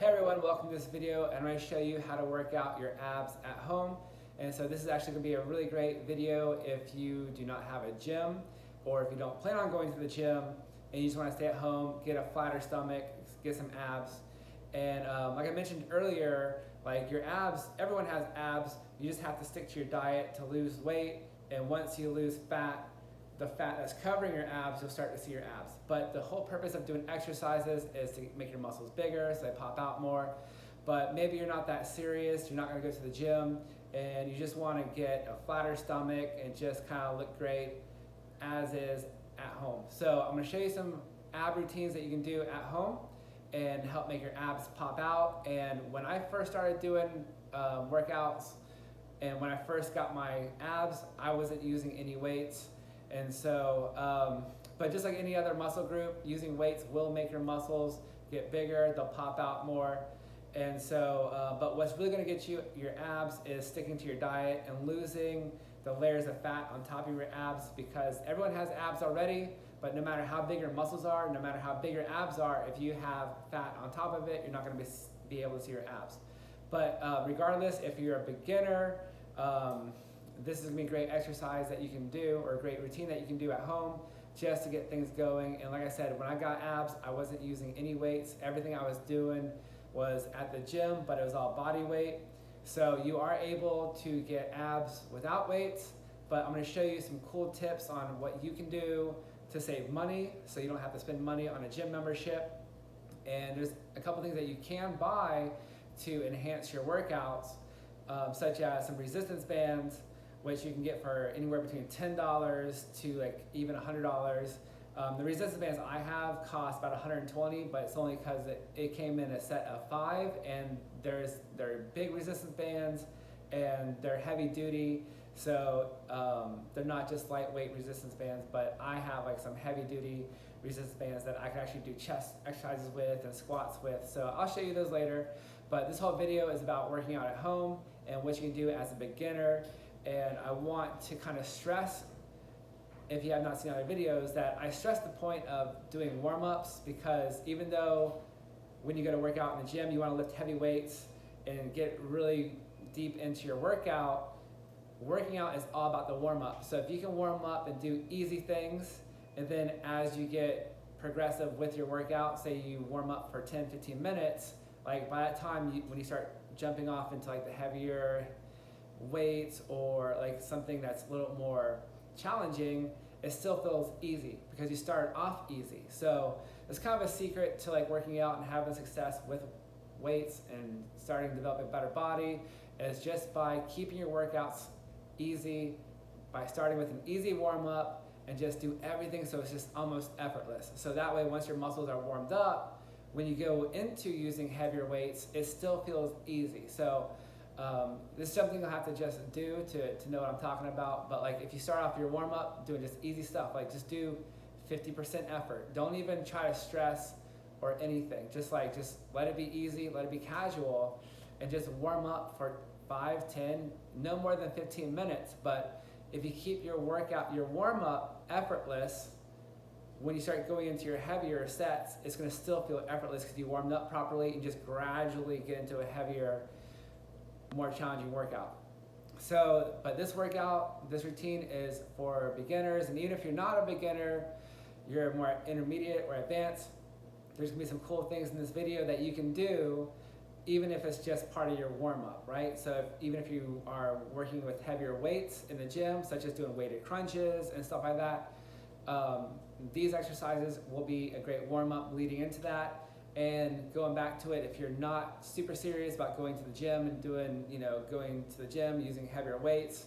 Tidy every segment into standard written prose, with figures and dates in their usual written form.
Hey everyone, welcome to this video, and I'm going to show you how to work out your abs at home. And so this is actually going to be a really great video if you do not have a gym, or if you don't plan on going to the gym and you just want to stay at home, get a flatter stomach, get some abs. And like I mentioned earlier, like your abs, everyone has abs. You just have to stick to your diet to lose weight, and once you lose fat, the fat that's covering your abs, you'll start to see your abs. But the whole purpose of doing exercises is to make your muscles bigger so they pop out more. But maybe you're not that serious, you're not gonna go to the gym, and you just wanna get a flatter stomach and just kind of look great as is at home. So I'm gonna show you some ab routines that you can do at home and help make your abs pop out. And when I first started doing workouts, and when I first got my abs, I wasn't using any weights. And so, but just like any other muscle group, using weights will make your muscles get bigger, they'll pop out more. And so, but what's really gonna get you your abs is sticking to your diet and losing the layers of fat on top of your abs, because everyone has abs already, but no matter how big your muscles are, no matter how big your abs are, if you have fat on top of it, you're not gonna be able to see your abs. But regardless, if you're a beginner, this is gonna be a great exercise that you can do, or a great routine that you can do at home just to get things going. And like I said, when I got abs, I wasn't using any weights. Everything I was doing was at the gym, but it was all body weight. So you are able to get abs without weights, but I'm gonna show you some cool tips on what you can do to save money so you don't have to spend money on a gym membership. And there's a couple things that you can buy to enhance your workouts, such as some resistance bands, which you can get for anywhere between $10 to like even $100. The resistance bands I have cost about $120, but it's only because it came in a set of 5, and they're big resistance bands and they're heavy duty. So they're not just lightweight resistance bands, but I have like some heavy duty resistance bands that I can actually do chest exercises with and squats with. So I'll show you those later. But this whole video is about working out at home and what you can do as a beginner. And I want to kind of stress, if you have not seen other videos, that I stress the point of doing warm-ups, because even though when you go to work out in the gym, you want to lift heavy weights and get really deep into your workout, working out is all about the warm-up. So if you can warm up and do easy things, and then as you get progressive with your workout, say you warm up for 10-15 minutes, like by that time, when you start jumping off into like the heavier weights or like something that's a little more challenging, it still feels easy because you start off easy. So it's kind of a secret to like working out and having success with weights and starting to develop a better body, is just by keeping your workouts easy, by starting with an easy warm-up and just do everything so it's just almost effortless. So that way, once your muscles are warmed up, when you go into using heavier weights, it still feels easy. So this is something you'll have to just do to know what I'm talking about. But like if you start off your warm-up doing just easy stuff, like just do 50% effort. Don't even try to stress or anything. Just let it be easy, let it be casual, and just warm up for 5, 10, no more than 15 minutes. But if you keep your workout, your warm-up effortless, when you start going into your heavier sets, it's gonna still feel effortless because you warmed up properly and just gradually get into a heavier, more challenging workout. So, but this workout, this routine is for beginners, and even if you're not a beginner, you're more intermediate or advanced, there's gonna be some cool things in this video that you can do, even if it's just part of your warm-up, right? So even if you are working with heavier weights in the gym, such as doing weighted crunches and stuff like that, these exercises will be a great warm-up leading into that. And going back to it, if you're not super serious about going to the gym and doing, going to the gym using heavier weights,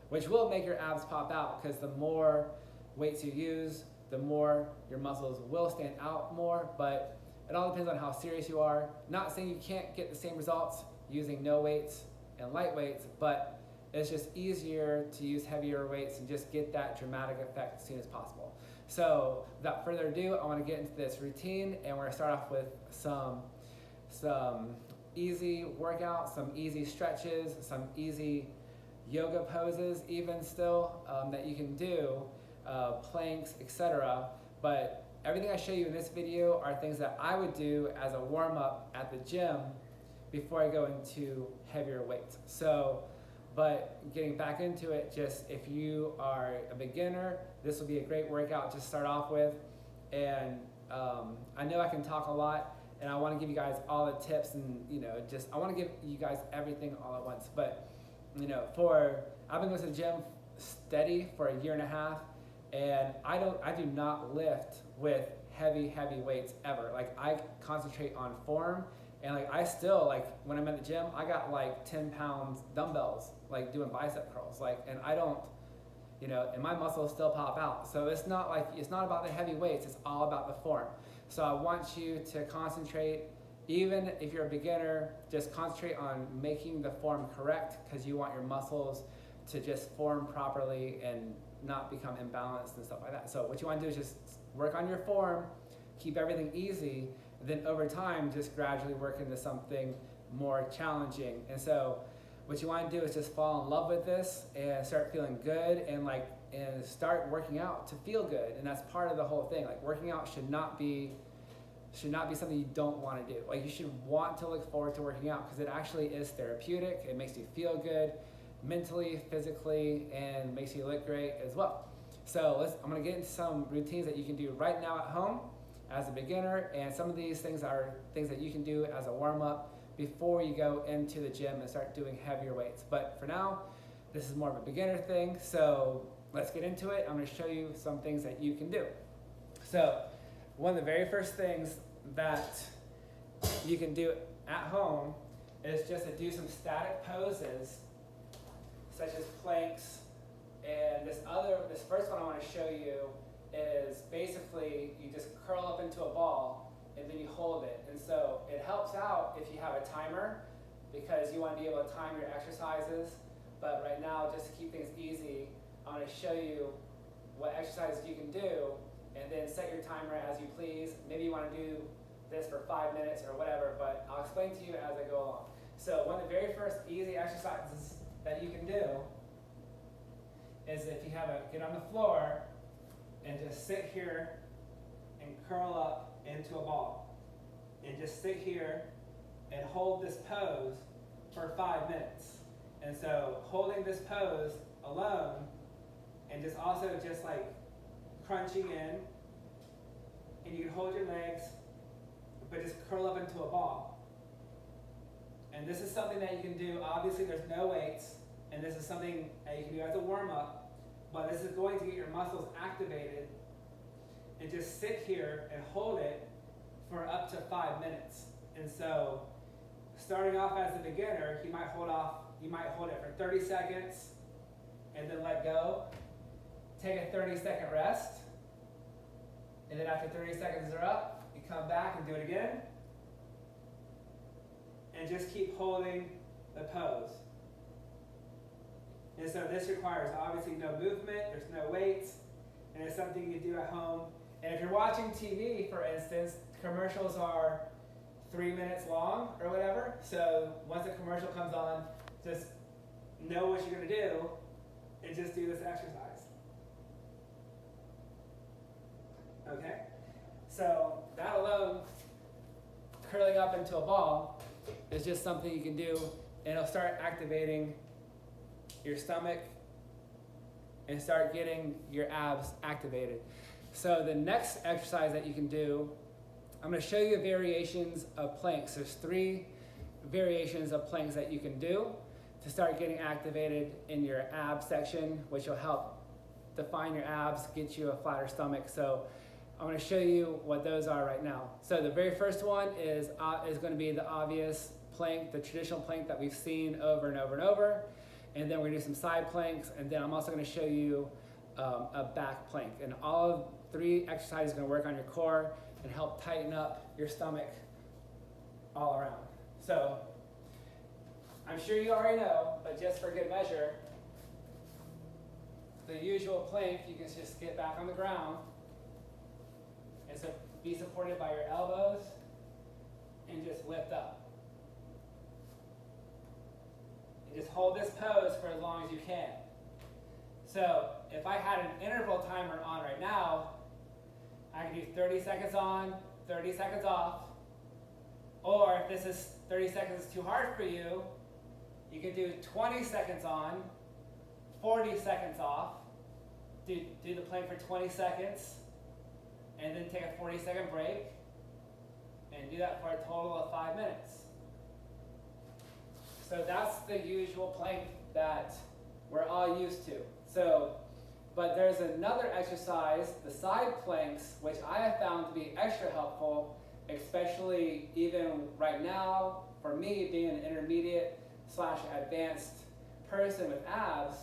which will make your abs pop out, because the more weights you use, the more your muscles will stand out more. But it all depends on how serious you are. Not saying you can't get the same results using no weights and light weights, but it's just easier to use heavier weights and just get that dramatic effect as soon as possible. So without further ado, I want to get into this routine, and we're going to start off with some easy workouts, some easy stretches, some easy yoga poses even still that you can do, planks, etc. But everything I show you in this video are things that I would do as a warm-up at the gym before I go into heavier weights. So, but getting back into it, just if you are a beginner, this will be a great workout to start off with. And I know I can talk a lot, and I want to give you guys all the tips, and just I want to give you guys everything all at once. But I've been going to the gym steady for 1.5 years, and I do not lift with heavy weights ever. Like, I concentrate on form, and like I still, like when I'm at the gym, I got like 10 pounds dumbbells, like doing bicep curls, like, and I don't, and my muscles still pop out. So it's not about the heavy weights, it's all about the form. So I want you to concentrate, even if you're a beginner, just concentrate on making the form correct, because you want your muscles to just form properly and not become imbalanced and stuff like that. So what you want to do is just work on your form, keep everything easy, and then over time just gradually work into something more challenging. And so what you want to do is just fall in love with this and start feeling good, and start working out to feel good. And that's part of the whole thing. Like, working out should not be something you don't want to do. Like, you should want to look forward to working out, because it actually is therapeutic. It makes you feel good mentally, physically, and makes you look great as well. So I'm going to get into some routines that you can do right now at home as a beginner, and some of these things are things that you can do as a warm-up before you go into the gym and start doing heavier weights. But for now, this is more of a beginner thing, so let's get into it. I'm going to show you some things that you can do. So one of the very first things that you can do at home is just to do some static poses, such as planks. And this first one I want to show you is basically you just curl up into a ball and then you hold it. And so it helps out if you have a timer, because you want to be able to time your exercises. But right now, just to keep things easy, I'm going to show you what exercises you can do, and then set your timer as you please. Maybe you want to do this for 5 minutes or whatever, but I'll explain to you as I go along. So one of the very first easy exercises that you can do is if you get on the floor and just sit here and curl up into a ball. And just sit here and hold this pose for 5 minutes. And so holding this pose alone, and just also just like crunching in, and you can hold your legs, but just curl up into a ball. And this is something that you can do. Obviously there's no weights, and this is something that you can do as a warm-up, but this is going to get your muscles activated. And just sit here and hold it for up to 5 minutes. And so starting off as a beginner, you might hold it for 30 seconds and then let go. Take a 30-second rest. And then after 30 seconds are up, you come back and do it again. And just keep holding the pose. And so this requires obviously no movement, there's no weights, and it's something you can do at home. And if you're watching TV, for instance, commercials are 3 minutes long or whatever. So once a commercial comes on, just know what you're going to do and just do this exercise. Okay? So that alone, curling up into a ball, is just something you can do, and it'll start activating your stomach and start getting your abs activated. So the next exercise that you can do, I'm going to show you variations of planks. There's 3 variations of planks that you can do to start getting activated in your ab section, which will help define your abs, get you a flatter stomach. So I'm going to show you what those are right now. So the very first one is going to be the obvious plank, the traditional plank that we've seen over and over and over. And then we're going to do some side planks, and then I'm also going to show you a back plank. And all of 3 exercises are going to work on your core and help tighten up your stomach all around. So I'm sure you already know, but just for good measure, the usual plank, you can just get back on the ground and so be supported by your elbows and just lift up. And just hold this pose for as long as you can. So if I had an interval timer on right now, I can do 30 seconds on, 30 seconds off. Or if this is 30 seconds is too hard for you, you can do 20 seconds on, 40 seconds off. Do the plank for 20 seconds, and then take a 40-second break, and do that for a total of 5 minutes. So that's the usual plank that we're all used to. But there's another exercise, the side planks, which I have found to be extra helpful, especially even right now, for me being an intermediate/advanced person with abs.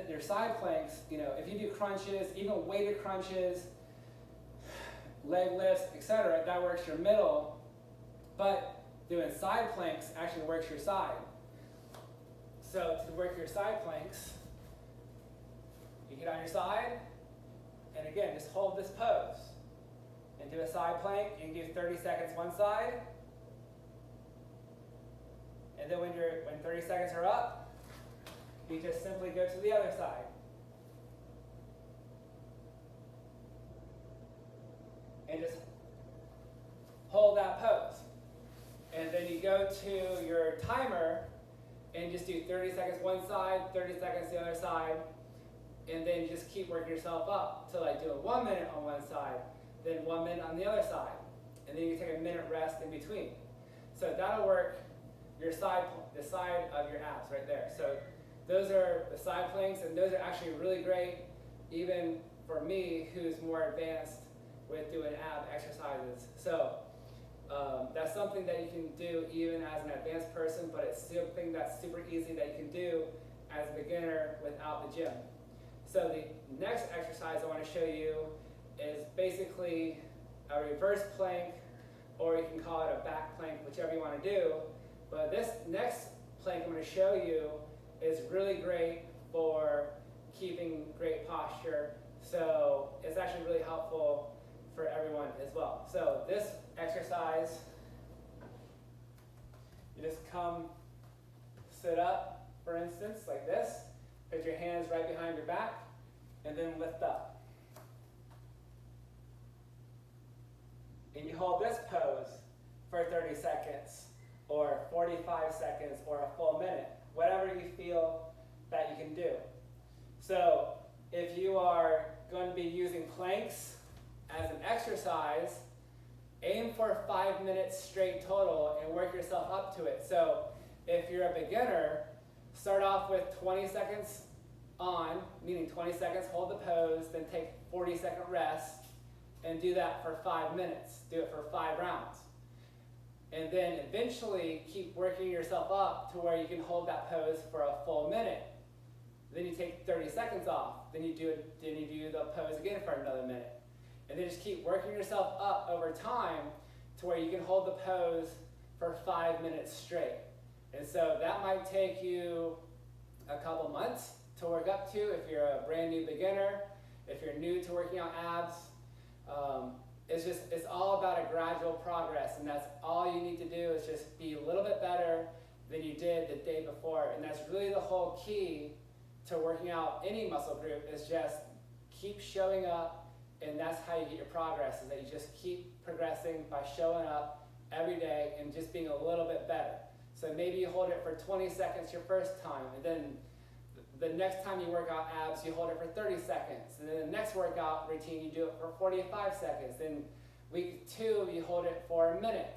Your side planks, if you do crunches, even weighted crunches, leg lifts, etc., that works your middle, but doing side planks actually works your side. So to work your side planks, you get on your side, and again, just hold this pose, and do a side plank, and do 30 seconds one side, and then when 30 seconds are up, you just simply go to the other side. And just hold that pose. And then you go to your timer and just do 30 seconds one side, 30 seconds the other side, and then you just keep working yourself up to like doing 1 minute on one side, then 1 minute on the other side. And then you take a minute rest in between. So that'll work the side of your abs right there. So those are the side planks, and those are actually really great, even for me, who's more advanced with doing ab exercises. So that's something that you can do even as an advanced person, but it's something that's super easy that you can do as a beginner without the gym. So the next exercise I want to show you is basically a reverse plank, or you can call it a back plank, whichever you want to do. But this next plank I'm going to show you is really great for keeping great posture. So it's actually really helpful for everyone as well. So this exercise, you just come sit up, for instance, like this. Put your hands right behind your back, and then lift up. And you hold this pose for 30 seconds, or 45 seconds, or a full minute, whatever you feel that you can do. So if you are going to be using planks as an exercise, aim for 5 minutes straight total and work yourself up to it. So if you're a beginner, start off with 20 seconds on, meaning 20 seconds, hold the pose, then take 40-second rest, and do that for 5 minutes. Do it for 5 rounds. And then eventually keep working yourself up to where you can hold that pose for a full minute. Then you take 30 seconds off. Then you do the pose again for another minute. And then just keep working yourself up over time to where you can hold the pose for 5 minutes straight. And so that might take you a couple months to work up to if you're a brand new beginner, if you're new to working out abs. It's all about a gradual progress, and that's all you need to do is just be a little bit better than you did the day before. And that's really the whole key to working out any muscle group, is just keep showing up, and that's how you get your progress, is that you just keep progressing by showing up every day and just being a little bit better. So maybe you hold it for 20 seconds your first time, and then the next time you work out abs, you hold it for 30 seconds. And then the next workout routine, you do it for 45 seconds. Then week 2, you hold it for a minute,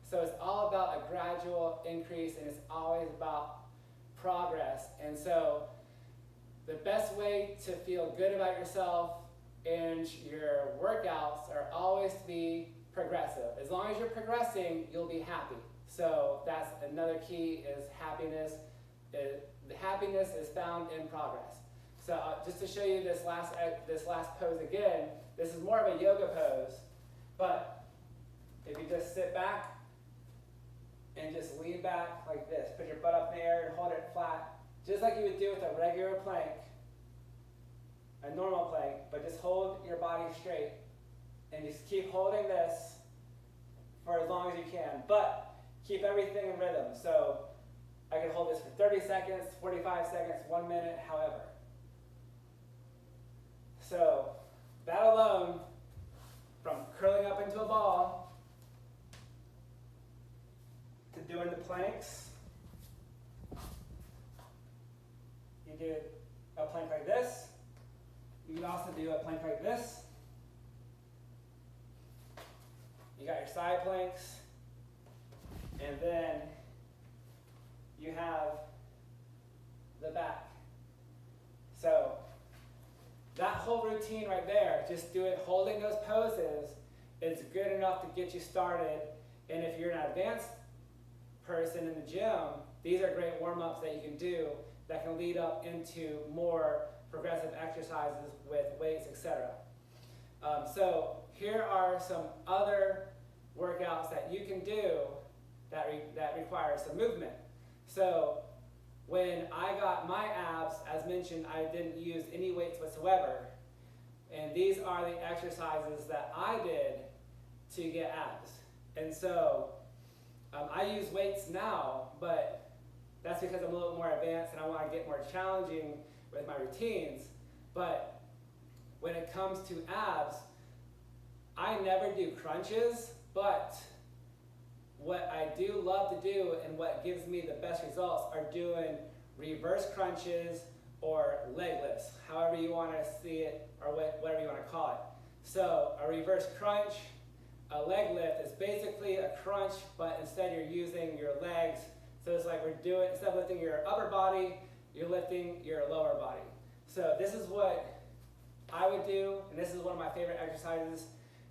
So it's all about a gradual increase, and it's always about progress. And so the best way to feel good about yourself and your workouts are always to be progressive. As long as you're progressing, you'll be happy. So that's another key, is happiness. The happiness is found in progress. So just to show you this last pose again, this is more of a yoga pose, but if you just sit back and just lean back like this, put your butt up in the air and hold it flat, just like you would do with a regular plank, a normal plank, but just hold your body straight and just keep holding this for as long as you can, but keep everything in rhythm. So I can hold this for 30 seconds, 45 seconds, 1 minute, however. So that alone from curling up into a ball to doing the planks. You do a plank like this. You can also do a plank like this. You got your side planks, and then you have the back. So that whole routine right there, just do it holding those poses, is good enough to get you started. And if you're an advanced person in the gym, these are great warm-ups that you can do that can lead up into more progressive exercises with weights, etc. So here are some other workouts that you can do that require some movement. So when I got my abs, as mentioned, I didn't use any weights whatsoever. And these are the exercises that I did to get abs. And so I use weights now, but that's because I'm a little more advanced and I want to get more challenging with my routines. But when it comes to abs, I never do crunches, but what I do love to do and what gives me the best results are doing reverse crunches or leg lifts, however you want to see it or whatever you want to call it. So a reverse crunch, a leg lift is basically a crunch, but instead you're using your legs. So it's like we're doing, instead of lifting your upper body, you're lifting your lower body. So this is what I would do, and this is one of my favorite exercises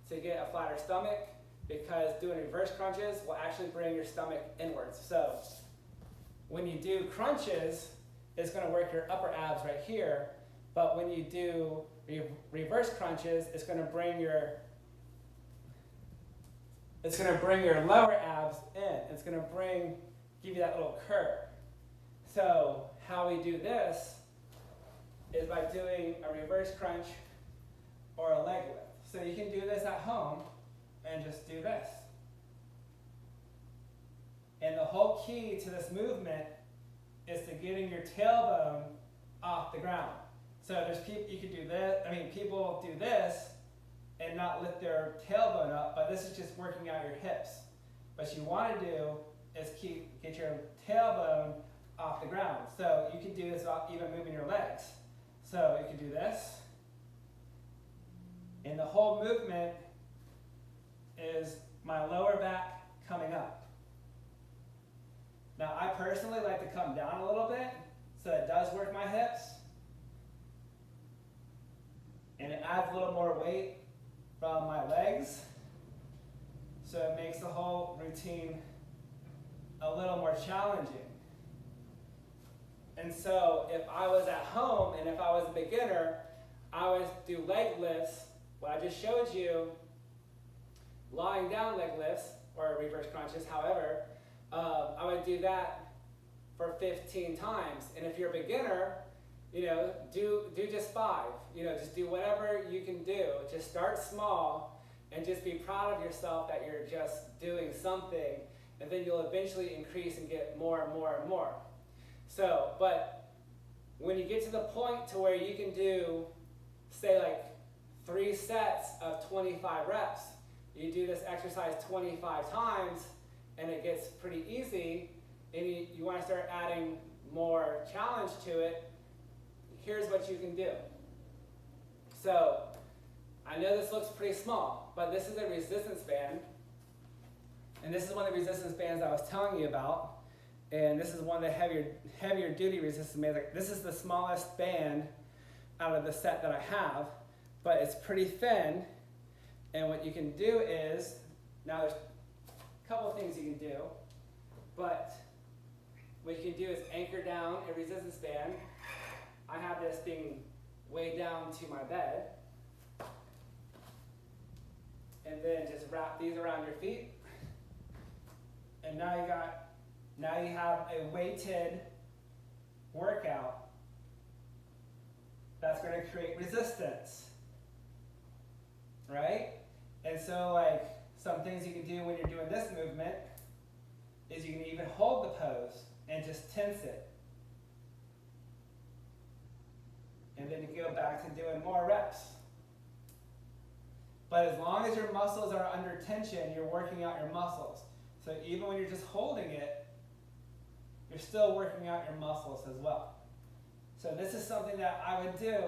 to get a flatter stomach, because doing reverse crunches will actually bring your stomach inwards. So when you do crunches, it's going to work your upper abs right here, but when you do reverse crunches, it's going to bring your lower abs in. It's going to give you that little curve. So how we do this is by doing a reverse crunch or a leg lift. So you can do this at home and just do this. And the whole key to this movement is to getting your tailbone off the ground. So there's people, you could do this, people do this and not lift their tailbone up, but this is just working out your hips. What you want to do is get your tailbone off the ground. So you can do this without even moving your legs. So you can do this. And the whole movement is my lower back coming up. Now I personally like to come down a little bit, so it does work my hips. And it adds a little more weight from my legs. So it makes the whole routine a little more challenging. And so if I was at home and if I was a beginner, I would do leg lifts, what I just showed you, lying down leg lifts, or reverse crunches, however, I would do that for 15 times. And if you're a beginner, do just 5. Just do whatever you can do. Just start small and just be proud of yourself that you're just doing something, and then you'll eventually increase and get more and more and more. So, but when you get to the point to where you can do, say like 3 sets of 25 reps, you do this exercise 25 times and it gets pretty easy, and you want to start adding more challenge to it, here's what you can do. So I know this looks pretty small, but this is a resistance band, and this is one of the resistance bands I was telling you about, and this is one of the heavier duty resistance bands. This is the smallest band out of the set that I have, but it's pretty thin. And what you can do is, now there's a couple of things you can do, but what you can do is anchor down a resistance band. I have this thing way down to my bed, and then just wrap these around your feet, and now you have a weighted workout that's going to create resistance, right? And so like some things you can do when you're doing this movement is you can even hold the pose and just tense it. And then you go back to doing more reps. But as long as your muscles are under tension, you're working out your muscles. So even when you're just holding it, you're still working out your muscles as well. So this is something that I would do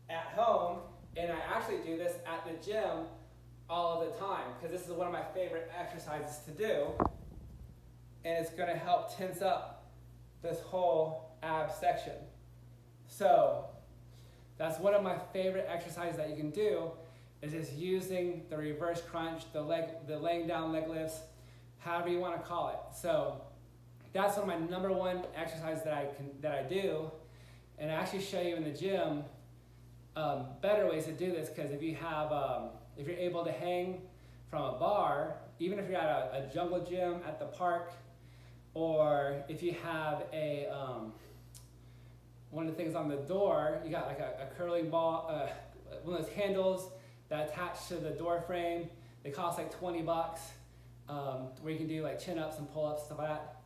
at home, and I actually do this at the gym all of the time because this is one of my favorite exercises to do, and it's going to help tense up this whole ab section. So that's one of my favorite exercises that you can do, is just using the reverse crunch, the laying down leg lifts, however you want to call it. So that's one of my number one exercises that I do, and I actually show you in the gym better ways to do this, because if you have if you're able to hang from a bar, even if you're at a jungle gym at the park, or if you have a one of the things on the door, you got like a curling ball, one of those handles that attach to the door frame. They cost like $20, where you can do like chin-ups and pull-ups, stuff like that.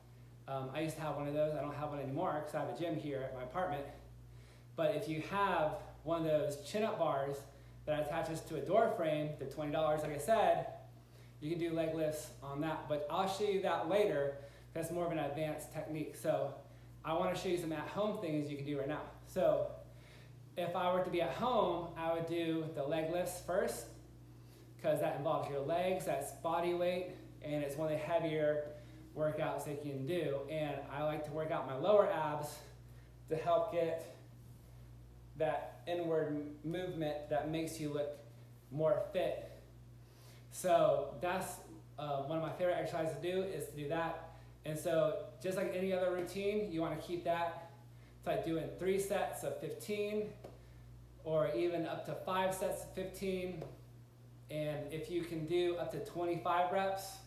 I used to have one of those. I don't have one anymore because I have a gym here at my apartment. But if you have one of those chin-up bars that attaches to a door frame, they're $20, like I said, you can do leg lifts on that. But I'll show you that later. That's more of an advanced technique. So I want to show you some at-home things you can do right now. So if I were to be at home, I would do the leg lifts first, because that involves your legs, that's body weight, and it's one of the heavier workouts that you can do. And I like to work out my lower abs to help get that inward movement that makes you look more fit. So that's one of my favorite exercises to do, is to do that. And so just like any other routine, you want to keep that. It's like doing 3 sets of 15, or even up to 5 sets of 15. And if you can do up to 25 reps,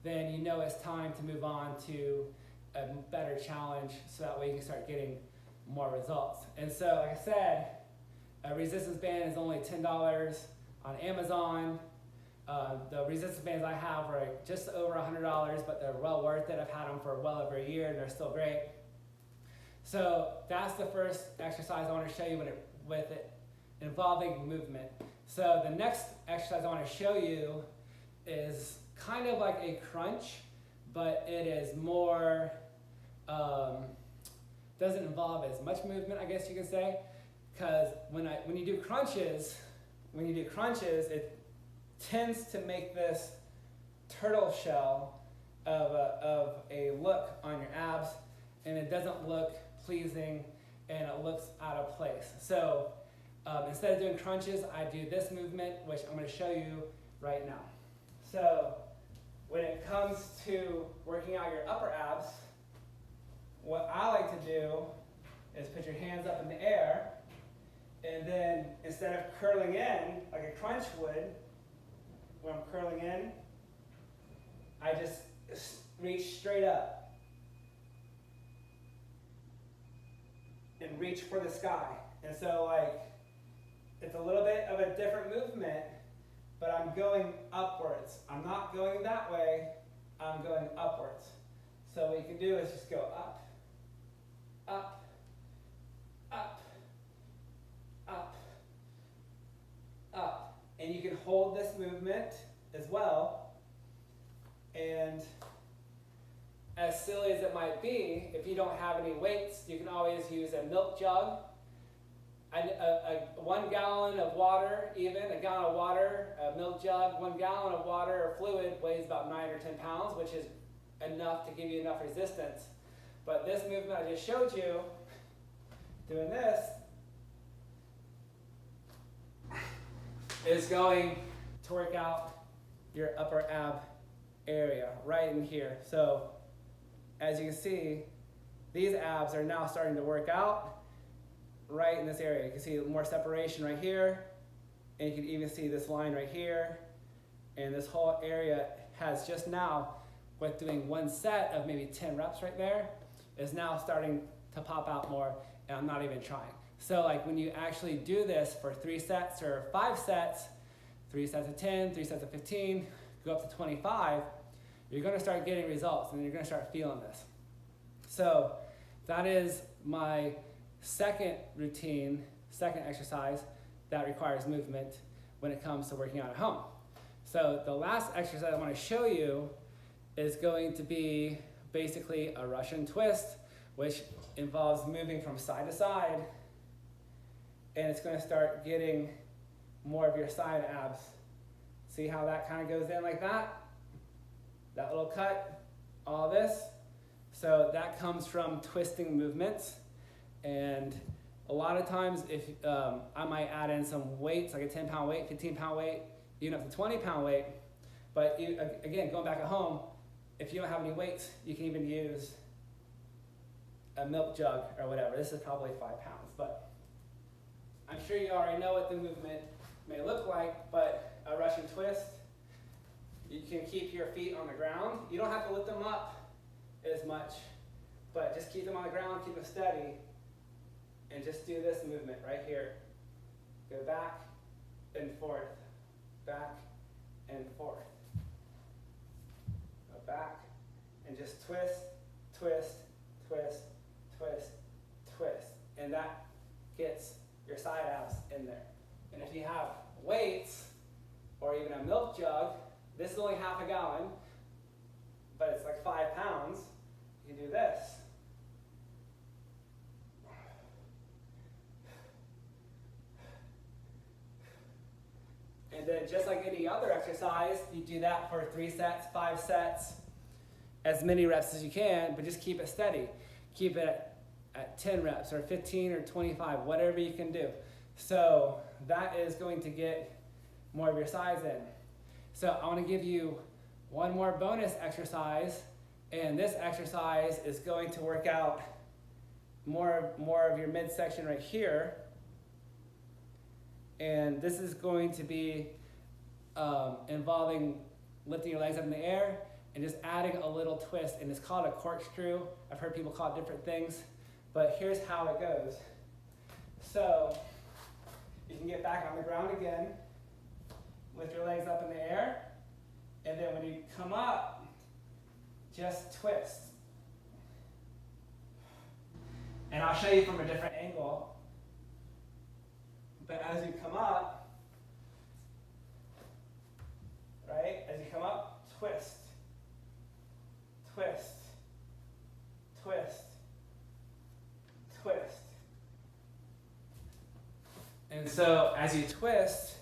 then you know it's time to move on to a better challenge, so that way you can start getting more results. And so, like I said, a resistance band is only $10 on Amazon. The resistance bands I have are just over $100, but they're well worth it. I've had them for well over a year, and they're still great. So that's the first exercise I want to show you with it involving movement. So the next exercise I want to show you is kind of like a crunch, but it is more, doesn't involve as much movement, I guess you can say, because when you do crunches, it tends to make this turtle shell of a look on your abs, and it doesn't look pleasing, and it looks out of place. So instead of doing crunches, I do this movement, which I'm going to show you right now. So when it comes to working out your upper abs, what I like to do is put your hands up in the air, and then instead of curling in like a crunch would, when I'm curling in, I just reach straight up and reach for the sky. And so it's a little bit of a different movement, but I'm going upwards. I'm not going that way, I'm going upwards. So what you can do is just go up, up, up, up, up. And you can hold this movement as well. And as silly as it might be, if you don't have any weights, you can always use a milk jug. 1 gallon of water, even a gallon of water, a milk jug, 1 gallon of water or fluid weighs about 9 or 10 pounds, which is enough to give you enough resistance. But this movement I just showed you, doing this, is going to work out your upper ab area right in here. So as you can see, these abs are now starting to work out right in this area. You can see more separation right here, and you can even see this line right here, and this whole area has just now, with doing 1 set of maybe 10 reps right there, is now starting to pop out more, and I'm not even trying. So like when you actually do this for 3 sets or 5 sets, 3 sets of 10, 3 sets of 15, go up to 25, you're going to start getting results, and you're going to start feeling this. So that is my second routine, second exercise that requires movement when it comes to working out at home. So the last exercise I want to show you is going to be basically a Russian twist, which involves moving from side to side, and it's going to start getting more of your side abs. See how that kind of goes in like that? That little cut, all this. So that comes from twisting movements, and a lot of times if I might add in some weights, like a 10-pound weight, 15-pound weight, even up to 20-pound weight. But again, going back at home, if you don't have any weights, you can even use a milk jug or whatever. This is probably 5 pounds, but I'm sure you already know what the movement may look like, but a Russian twist, you can keep your feet on the ground. You don't have to lift them up as much, but just keep them on the ground, keep them steady, and just do this movement right here. Go back and forth, back and forth. Go back and just twist, twist, twist, twist, twist. And that gets your side abs in there. And if you have weights or even a milk jug, this is only half a gallon, but it's like 5 pounds, you do this. And then just like any other exercise, you do that for 3 sets, 5 sets, as many reps as you can, but just keep it steady. Keep it at 10 reps or 15 or 25, whatever you can do. So that is going to get more of your sides in. So I want to give you one more bonus exercise, and this exercise is going to work out more of your midsection right here. And this is going to be involving lifting your legs up in the air and just adding a little twist, and it's called a corkscrew. I've heard people call it different things, but here's how it goes. So you can get back on the ground again, lift your legs up in the air, and then when you come up, just twist. And I'll show you from a different angle. But as you come up, right, as you come up, twist, twist, twist, twist. And so as you twist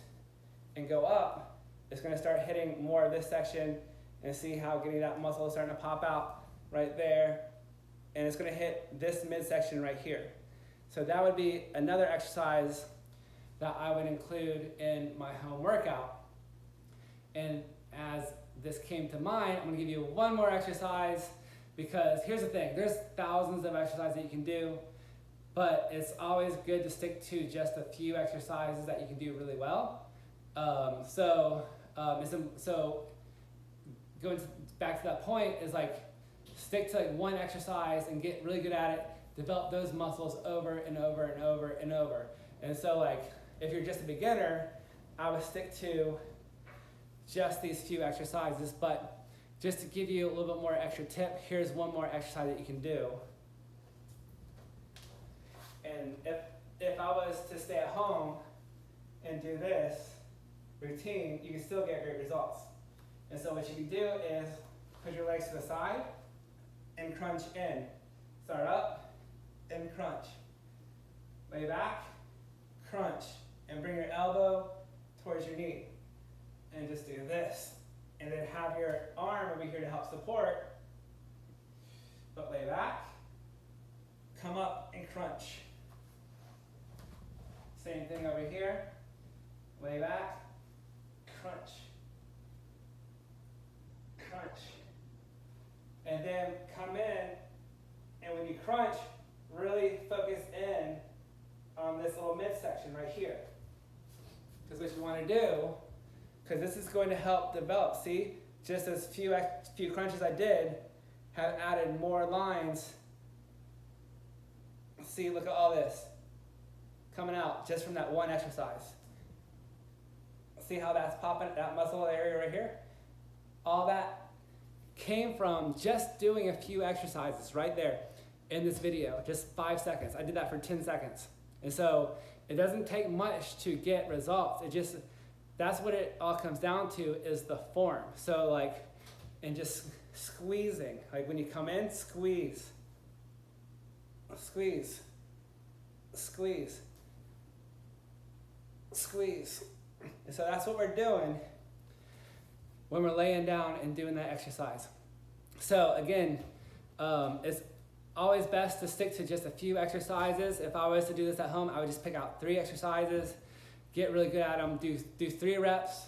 and go up, it's going to start hitting more of this section, and see how getting that muscle is starting to pop out right there. And it's going to hit this midsection right here. So that would be another exercise that I would include in my home workout. And as this came to mind, I'm going to give you one more exercise, because here's the thing, there's thousands of exercises that you can do, but it's always good to stick to just a few exercises that you can do really well. So going back to that point is like, stick to like one exercise and get really good at it, develop those muscles over and over and over and over. And so like, if you're just a beginner, I would stick to just these few exercises, but just to give you a little bit more extra tip, here's one more exercise that you can do. And if I was to stay at home and do this routine, you can still get great results. And so what you can do is put your legs to the side and crunch in. Start up and crunch. Lay back, crunch, and bring your elbow towards your knee. And just do this. And then have your arm over here to help support. But lay back, come up and crunch. Same thing over here. Lay back, crunch, crunch. And then come in, and when you crunch, really focus in on this little midsection right here. Because what you want to do, because this is going to help develop, see, just as few crunches I did have added more lines. See, look at all this coming out just from that one exercise. See how that's popping, that muscle area right here? All that came from just doing a few exercises right there. in this video, just 5 seconds. I did that for 10 seconds. And so it doesn't take much to get results. That's what it all comes down to, is the form. So like, and just squeezing. Like when you come in, squeeze, squeeze, squeeze, squeeze. And so that's what we're doing when we're laying down and doing that exercise. So again, it's always best to stick to just a few exercises. If I was to do this at home, I would just pick out 3 exercises, get really good at them, do 3 reps,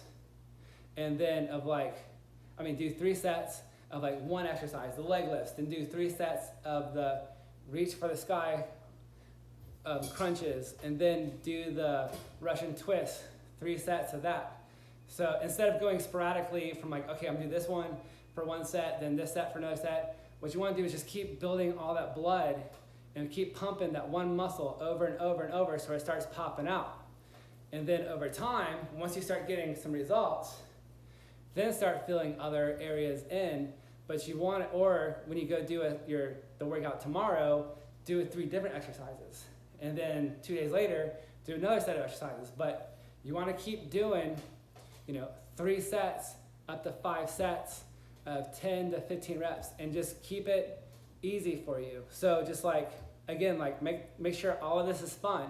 and then do 3 sets of like 1 exercise, the leg lifts, then do 3 sets of the reach for the sky crunches, and then do the Russian twist, 3 sets of that. So instead of going sporadically from like, okay, I'm gonna do this one for 1 set, then this set for another set, what you want to do is just keep building all that blood and keep pumping that one muscle over and over and over so it starts popping out. And then over time, once you start getting some results, then start filling other areas in. But you want it, or when you go do the workout tomorrow, do 3 different exercises. And then 2 days later, do another set of exercises. But you want to keep doing, 3 sets up to 5 sets of 10 to 15 reps, and just keep it easy for you. So just make sure all of this is fun.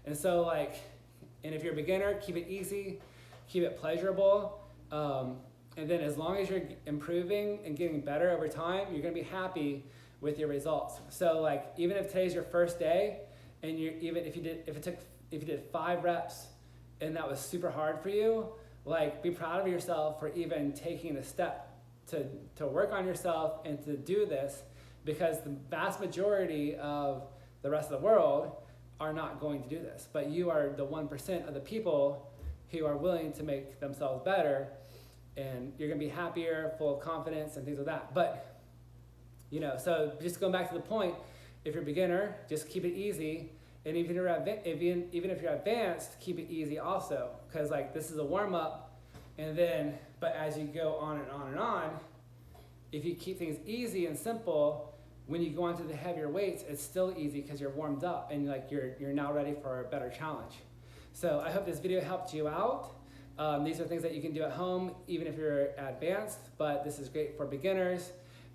And so and if you're a beginner, keep it easy, keep it pleasurable. And then as long as you're improving and getting better over time, you're gonna be happy with your results. So even if today's your first day, and if you did 5 reps and that was super hard for you, be proud of yourself for even taking the step to work on yourself and to do this, because the vast majority of the rest of the world are not going to do this. But you are the 1% of the people who are willing to make themselves better, and you're gonna be happier, full of confidence and things like that. But, so just going back to the point, if you're a beginner, just keep it easy. And even if you're advanced, keep it easy also. Because this is a warm up, but as you go on and on and on, if you keep things easy and simple, when you go onto the heavier weights, it's still easy because you're warmed up and you're now ready for a better challenge. So I hope this video helped you out. These are things that you can do at home, even if you're advanced, but this is great for beginners.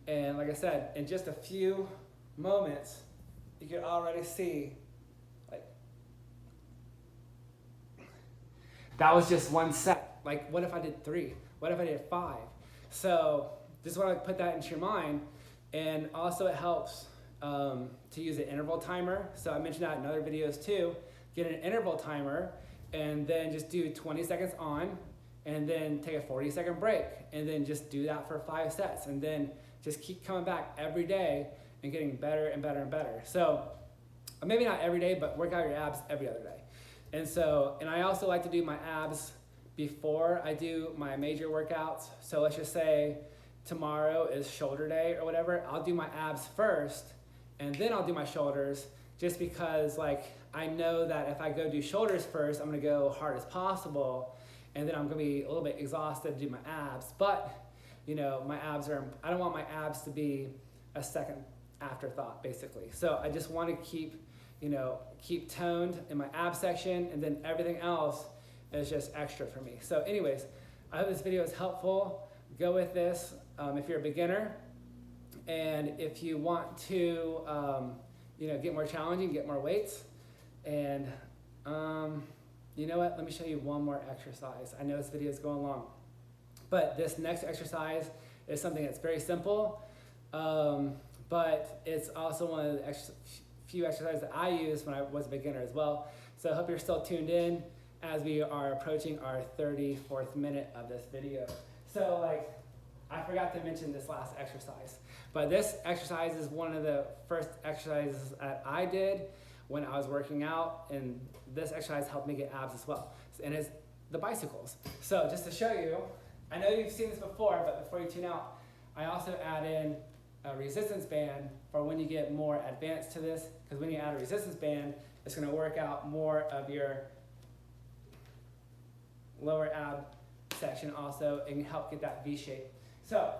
And like I said, in just a few moments, you can already see, that was just 1 set. What if I did 3? What if I did 5? So just want to put that into your mind. And also it helps to use an interval timer. So I mentioned that in other videos too. Get an interval timer and then just do 20 seconds on, and then take a 40-second break, and then just do that for 5 sets, and then just keep coming back every day and getting better and better and better. So maybe not every day, but work out your abs every other day. And I also like to do my abs before I do my major workouts. So let's just say tomorrow is shoulder day or whatever. I'll do my abs first, and then I'll do my shoulders, just because I know that if I go do shoulders first, I'm gonna go hard as possible, and then I'm gonna be a little bit exhausted to do my abs. But my abs I don't want my abs to be a second afterthought, basically. So I just want to keep toned in my ab section, and then everything else is just extra for me. So anyways, I hope this video is helpful. Go with this if you're a beginner, and if you want to get more challenging, get more weights. And you know what, let me show you one more exercise. I know this video is going long, but this next exercise is something that's very simple, but it's also one of the few exercises that I used when I was a beginner as well. So I hope you're still tuned in as we are approaching our 34th minute of this video. So I forgot to mention this last exercise, but this exercise is one of the first exercises that I did when I was working out, and this exercise helped me get abs as well. And it's the bicycles. So just to show you, I know you've seen this before, but before you tune out, I also add in a resistance band for when you get more advanced to this, because when you add a resistance band, it's gonna work out more of your lower ab section also, and help get that V shape. So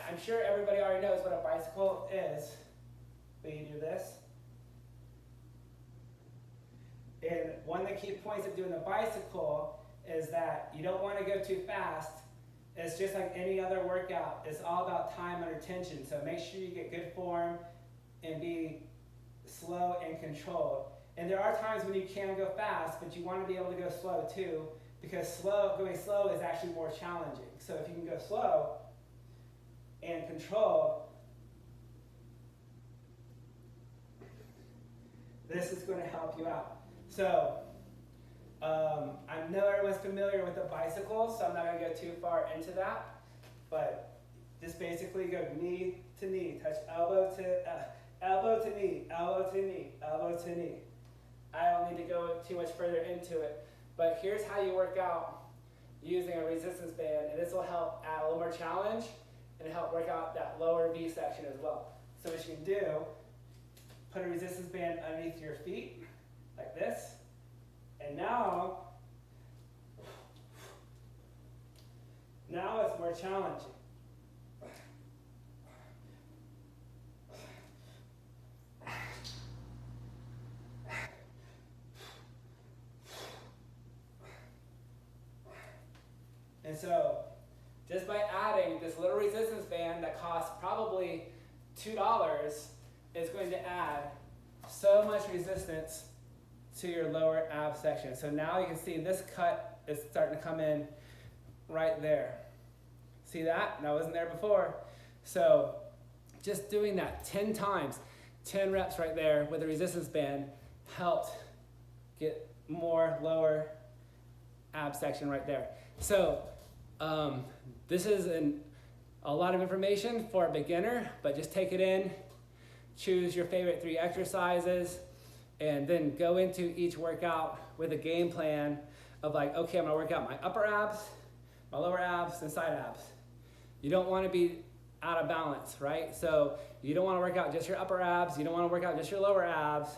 I'm sure everybody already knows what a bicycle is, but you do this. And one of the key points of doing the bicycle is that you don't want to go too fast. It's just like any other workout. It's all about time under tension. So make sure you get good form and be slow and controlled. And there are times when you can go fast, but you want to be able to go slow too, because going slow is actually more challenging. So if you can go slow and controlled, this is going to help you out. So I know everyone's familiar with the bicycle, so I'm not going to go too far into that. But just basically go knee to knee, touch elbow to knee, elbow to knee, elbow to knee. I don't need to go too much further into it. But here's how you work out using a resistance band, and this will help add a little more challenge and help work out that lower V section as well. So what you can do, put a resistance band underneath your feet, like this, and now it's more challenging. And so, just by adding this little resistance band that costs probably $2 is going to add so much resistance to your lower ab section. So now you can see this cut is starting to come in right there. See that? That wasn't there before. So just doing that 10 times, 10 reps right there with a resistance band helped get more lower ab section right there. So this is a lot of information for a beginner, but just take it in, choose your favorite 3 exercises, and then go into each workout with a game plan of like, okay, I'm gonna work out my upper abs, my lower abs, and side abs. You don't wanna be out of balance, right? So you don't wanna work out just your upper abs, you don't wanna work out just your lower abs,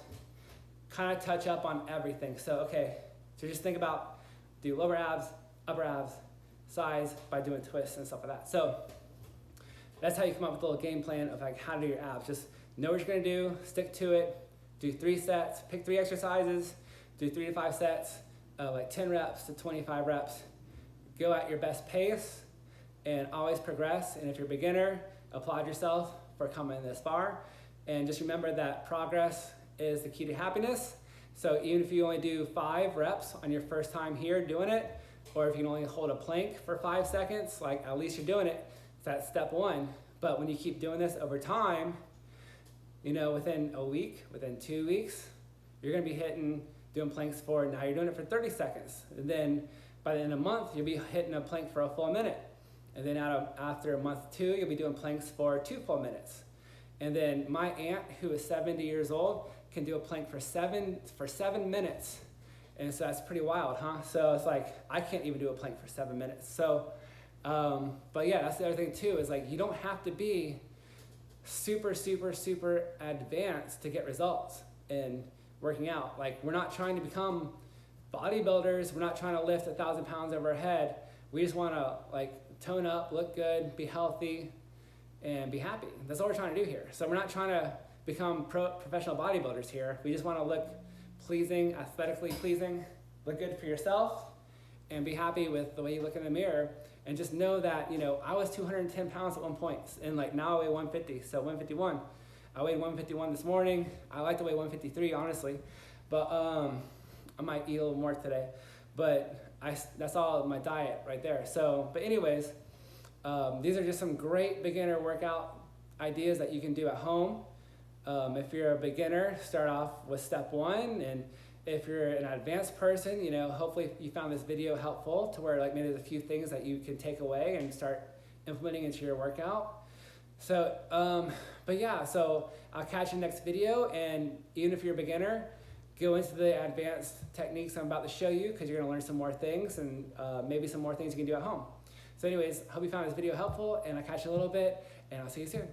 kind of touch up on everything. So, okay, so just think about, do lower abs, upper abs, sides by doing twists and stuff like that. So that's how you come up with a little game plan of like how to do your abs. Just know what you're gonna do, stick to it, do 3 sets, pick 3 exercises, do 3 to 5 sets, like 10 reps to 25 reps. Go at your best pace and always progress. And if you're a beginner, applaud yourself for coming this far. And just remember that progress is the key to happiness. So even if you only do 5 reps on your first time here doing it, or if you can only hold a plank for 5 seconds, like at least you're doing it. That's step 1. But when you keep doing this over time, you know, within a week, within 2 weeks, you're gonna be doing planks for, now you're doing it for 30 seconds. And then by the end of a month, you'll be hitting a plank for a full minute. And then after a month 2, you'll be doing planks for 2 full minutes. And then my aunt, who is 70 years old, can do a plank for 7 minutes. And so that's pretty wild, huh? So it's like, I can't even do a plank for 7 minutes. So, but yeah, that's the other thing too, is like, you don't have to be super, super, super advanced to get results in working out. Like, we're not trying to become bodybuilders. We're not trying to lift 1,000 pounds over our head. We just want to like tone up, look good, be healthy, and be happy. That's all we're trying to do here. So we're not trying to become professional bodybuilders here. We just want to look pleasing, aesthetically pleasing, look good for yourself, and be happy with the way you look in the mirror. And just know that, you know, I was 210 pounds at one point, and like now I weigh 150, so 151. I weighed 151 this morning. I like to weigh 153, honestly, but I might eat a little more today. But that's all my diet right there. So, but anyways, these are just some great beginner workout ideas that you can do at home. If you're a beginner, start off with step 1, and if you're an advanced person, you know, hopefully you found this video helpful to where like maybe there's a few things that you can take away and start implementing into your workout. So, but yeah, so I'll catch you next video, and even if you're a beginner, go into the advanced techniques I'm about to show you, because you're gonna learn some more things, and maybe some more things you can do at home. So anyways, hope you found this video helpful, and I'll catch you a little bit, and I'll see you soon.